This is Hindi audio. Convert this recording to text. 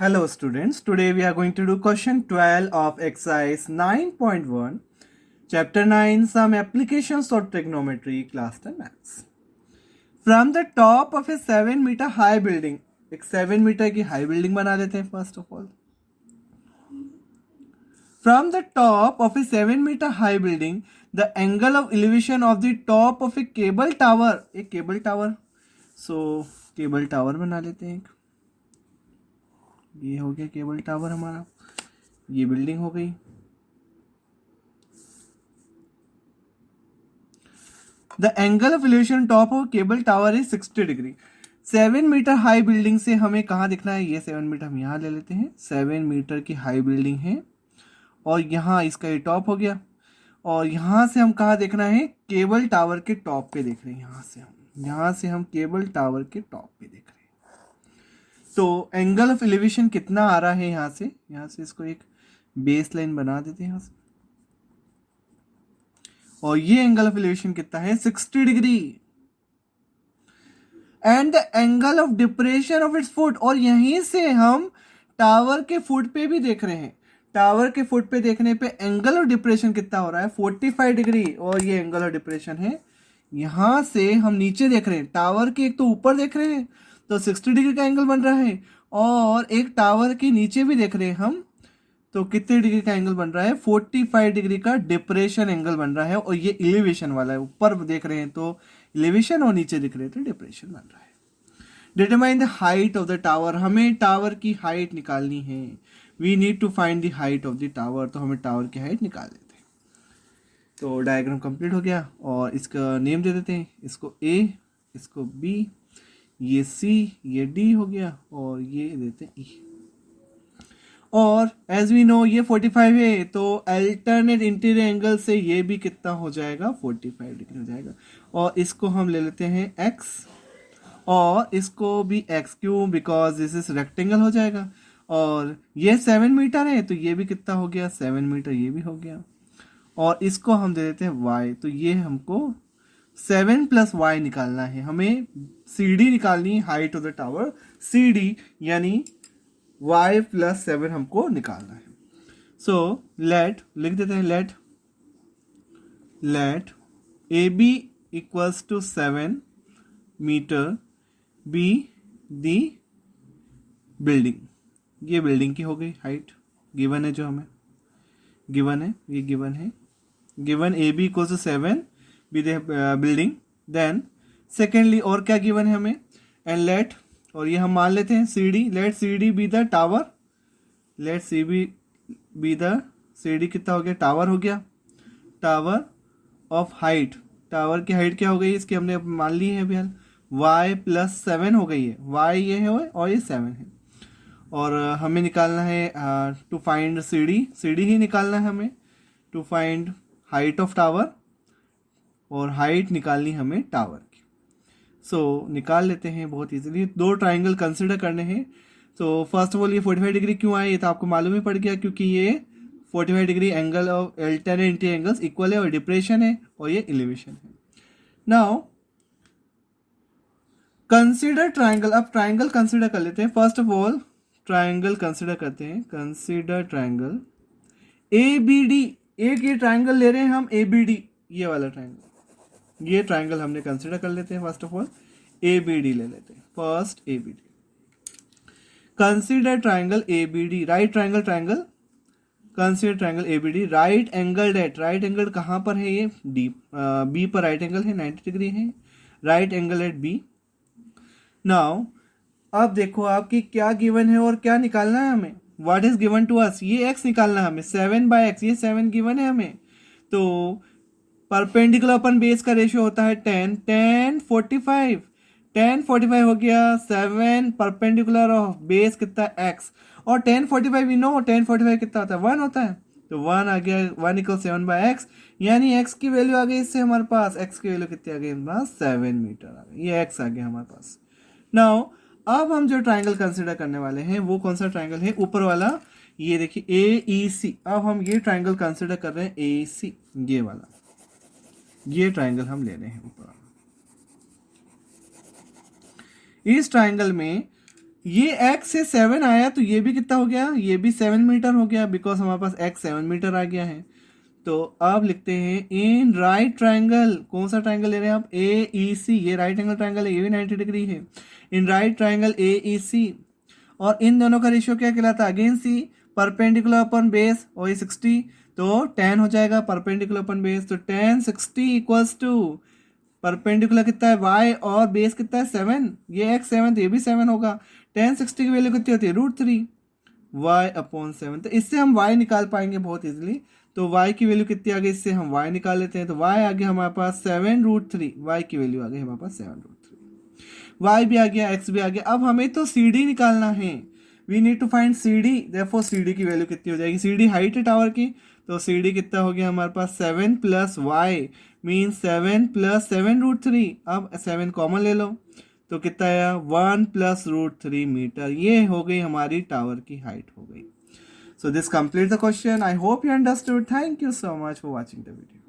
Hello students, today we are going to do question 12 of exercise 9.1, chapter 9, some applications of trigonometry, class 10 maths. From the top of a 7 meter high building, एक 7 मीटर की हाई बिल्डिंग बना देते हैं first of all. From the top of a 7 meter high building, the angle of elevation of the top of a cable tower, एक केबल टावर, सो केबल टावर बना लेते हैं. ये हो गया केबल टावर हमारा, ये बिल्डिंग हो गई. The angle of elevation top of cable tower is 60 degree. 7 metre high building से हमें कहाँ दिखना है, ये 7 मीटर हम यहाँ ले लेते हैं. 7 मीटर की हाई बिल्डिंग है और यहाँ इसका ये टॉप हो गया. और यहाँ से हम कहाँ देखना है, केबल टावर के टॉप पे देख रहे हैं. यहाँ से हम केबल टावर के टॉप पे देख रहे हैं. तो एंगल ऑफ एलिवेशन कितना आ रहा है, यहाँ से इसको एक बेस लाइन बना देते हैं यहाँ से. और ये एंगल ऑफ एलिवेशन कितना है, 60 degree. And the angle of depression of its foot, और यहीं से हम टावर के फुट पे भी देख रहे हैं. टावर के फुट पे देखने पे एंगल ऑफ डिप्रेशन कितना हो रहा है, 45 डिग्री. और ये एंगल ऑफ डिप्रेशन है. यहां से हम नीचे देख रहे हैं, टावर के एक तो ऊपर देख रहे हैं तो 60 डिग्री का एंगल बन रहा है, और एक टावर के नीचे भी देख रहे हैं हम, तो कितने डिग्री का एंगल बन रहा है, 45 डिग्री का डिप्रेशन एंगल बन रहा है. और ये एलिवेशन वाला है, ऊपर देख रहे हैं तो एलिवेशन और नीचे दिख रहे हैं तो डिप्रेशन बन रहा है. Determine the height of the tower, हमें टावर की हाइट निकालनी है. We need to find the height of the tower, तो हमें टावर की हाइट निकाल देते हैं. तो डायग्राम कंप्लीट हो गया और इसका नेम दे देते हैं. इसको ए, इसको बी, ये सी, ये डी हो गया, और ये देते हैं ई. और एज वी नो ये 45 है, तो अल्टरनेट इंटीरियर एंगल से ये भी कितना हो जाएगा, 45 डिग्री हो जाएगा. और इसको हम ले लेते हैं x, और इसको भी x, क्यों, बिकॉज दिस इज रेक्टेंगल हो जाएगा. और ये 7 मीटर है तो ये भी कितना हो गया, 7 मीटर, ये भी हो गया. और इसको हम दे देते हैं y, तो ये हमको 7 + y निकालना है. हमें CD निकालनी है, height of the tower, CD यानी y + 7 हमको निकालना है. सो लेट लिख देते हैं, let AB = 7 metre be the building. ये बिल्डिंग की हो गई हाइट, गिवन है, जो हमें गिवन है, ये गिवन है. Given AB = 7 be the building. Then secondly और क्या गिवन है हमें, एंड लेट, और ये हम मान लेते हैं CD, let CD be the tower, let CD कितना हो गया, टावर हो गया. टावर ऑफ हाइट, टावर की हाइट क्या हो गई, इसकी हमने मान ली है अभी हाल, y + 7 हो गई है. y ये है और ये 7 है. और हमें निकालना है टू फाइंड CD ही निकालना है हमें, to find height of tower, और हाइट निकालनी हमें टावर की. सो निकाल लेते हैं बहुत इजीली. 2 ट्राइंगल कंसिडर करने हैं. तो फर्स्ट ऑफ ऑल ये 45 डिग्री क्यों आए, ये तो आपको मालूम ही पड़ गया, क्योंकि ये 45 degree angle of alternate interior angles equal है, और डिप्रेशन है, और ये एलिवेशन है. Now consider triangle. अब ट्राइंगल कंसिडर कर लेते हैं. First of all triangle consider करते हैं. Consider triangle ABD. एक ये ट्राइंगल ले रहे हैं हम ABD, ये वाला ट्राइंगल, ये ट्राइंगल हमने कंसिडर कर लेते हैं. फर्स्ट ऑफ ऑल ABD ले लेते हैं. First ABD, consider triangle ABD, right triangle, consider triangle ABD, right angle at, right angle कहाँ पर है, ये D, B पर राइट एंगल है, 90 डिग्री है. Right angle at B. Now अब देखो आपकी क्या गिवन है और क्या निकालना है हमें. What is given to us, ये x निकालना है हमें, 7/x, ये 7 गिवन है हमें. तो परपेंडिकुलर अपन बेस का रेशियो होता है 10 45, 10 45 हो गया. 7 परपेंडिकुलर ऑफ बेस कितना x, और 10 45 वी नो 10 45 कितना होता है, 1 होता है. तो 1 आ गया, 1 = 7/x, यानी x की वैल्यू आ गई इससे हमारे पास, x की वैल्यू कितनी आ गई हमारे पास, 7 मीटर आ गई. ये x आ गया हमारे पास. नाउ अब हम जो ट्राइंगल कंसिडर करने वाले हैं वो कौन सा ट्राइंगल है, ऊपर वाला, ये देखिए AEC. अब हम ये ट्राइंगल कंसिडर कर रहे हैं AEC, ये वाला, ये ट्राइंगल हम ले रहे हैं ऊपर. इस ट्राइंगल में ये x से 7 आया तो ये भी कितना हो गया, ये भी 7 मीटर हो गया, बिकॉज हमारे पास x 7 मीटर आ गया है। तो अब लिखते हैं इन राइट ट्राइंगल, कौन सा ट्राइंगल ले रहे हैं आप, ए ई सी, ये राइट एंगल ट्राइंगल है, ये भी 90 डिग्री है। इन राइट ट्राइंगल ए ई सी, और इन दोनों का रेशियो क्या कहलाता है, अगेन सी, परपेंडिकुलर अपन बेस, और ये 60, तो 10 हो जाएगा परपेंडिकुलर अपन बेस, तो 10 60 इक्वल्स टू परपेंडिकुलर कितना है y और बेस कितना है 7, ये x 7 तो ये भी 7 होगा। 10 60 की वैल्यू कितनी होती है, √3 y अपॉन 7, तो इससे हम y निकाल पाएंगे बहुत इजीली। तो y की वैल्यू कितनी आ गई, इससे हम y निकाल लेते हैं, तो y आ गया हमारे पास 7√3, y की वैल्यू आ गई हमारे पास 7√3, y भी आ गया, x भी आ गया। अब हमें तो CD निकालना है, we need to find CD, therefore CD की वैल्यू कितनी हो जाएगी, CD हाइट है टावर की, तो CD कितना हो गया हमारे पास 7 प्लस y मीन 7 प्लस 7√3, अब 7 कॉमन ले लो तो कितना आया 1 प्लस √3 मीटर, ये हो गई हमारी टावर की हाइट हो गई। So this completes the question. I hope you understood. Thank you so much for watching the video.